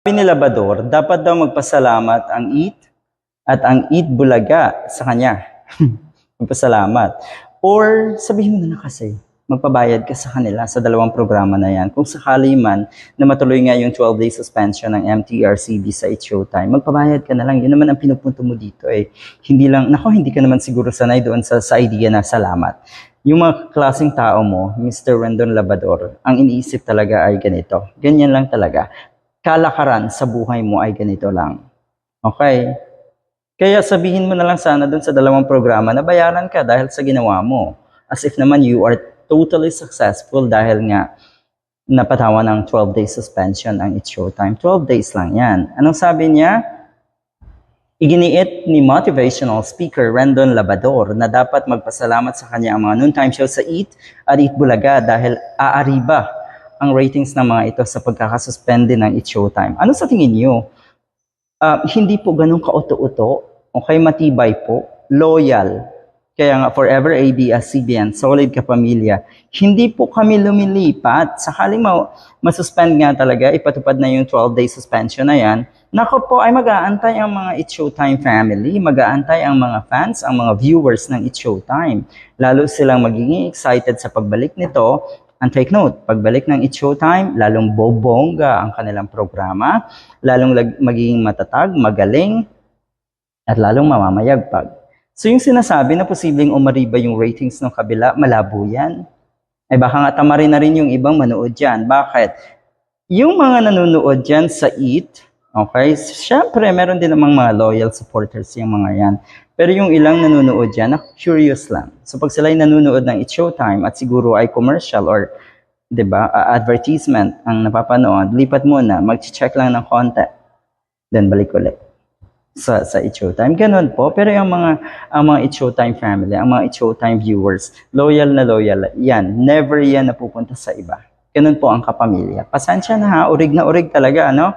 Sabi ni Labrador, dapat daw magpasalamat ang Eat at ang Eat Bulaga sa kanya. Magpasalamat. Or sabihin mo na kasi, magpabayad ka sa kanila sa dalawang programa na yan. Kung sakali man na matuloy nga yung 12-day suspension ng MTRCB sa It's Showtime, magpabayad ka na lang. Yun naman ang pinupunto mo dito eh. Hindi lang, hindi ka naman siguro sanay doon sa idea na salamat. Yung mga klaseng tao mo, Mr. Rendon Labrador, ang iniisip talaga ay ganito. Ganyan lang talaga. Kalakaran sa buhay mo ay ganito lang. Okay? Kaya sabihin mo na lang sana dun sa dalawang programa na bayaran ka dahil sa ginawa mo. As if naman you are totally successful dahil nga napatawan ng 12-day suspension ang It's Showtime. 12 days lang yan. Anong sabi niya? Iginiit ni motivational speaker Rendon Labrador na dapat magpasalamat sa kanya ang mga noontime show sa Eat at Eat Bulaga dahil aariba ang ratings ng mga ito sa pagkakasuspende ng It's Showtime. Ano sa tingin niyo? Hindi po ganun ka-uto-uto, okay, matibay po, loyal. Kaya nga, forever ABS-CBN, solid ka pamilya. Hindi po kami lumilipat. Sakaling masuspend nga talaga, ipatupad na yung 12-day suspension na yan, nako po ay mag-aantay ang mga It's Showtime family, mag-aantay ang mga fans, ang mga viewers ng It's Showtime. Lalo silang magiging excited sa pagbalik nito. And take note, pagbalik ng It's Showtime, lalong bobongga ang kanilang programa, lalong magiging matatag, magaling, at lalong mamamayagpag. So yung sinasabi na posibleng umariba yung ratings ng kabila, malabo yan. Ay baka nga tamarin na rin yung ibang manood dyan. Bakit? Yung mga nanonood dyan sa Eat, okay, syempre meron din namang mga loyal supporters yung mga yan. Pero yung ilang nanonood dyan, curious lang. So pag sila'y nanonood ng It's Showtime at siguro ay commercial or 'di ba, advertisement ang napapanood, lipat muna, mag-check lang ng konti. Then balik ulit sa It's Showtime. Ganun po. Pero yung mga It's Showtime family, ang mga It's Showtime viewers, loyal na loyal yan. Never yan napupunta sa iba. Ganun po ang kapamilya. Pasensya na ha, urig na urig talaga, ano?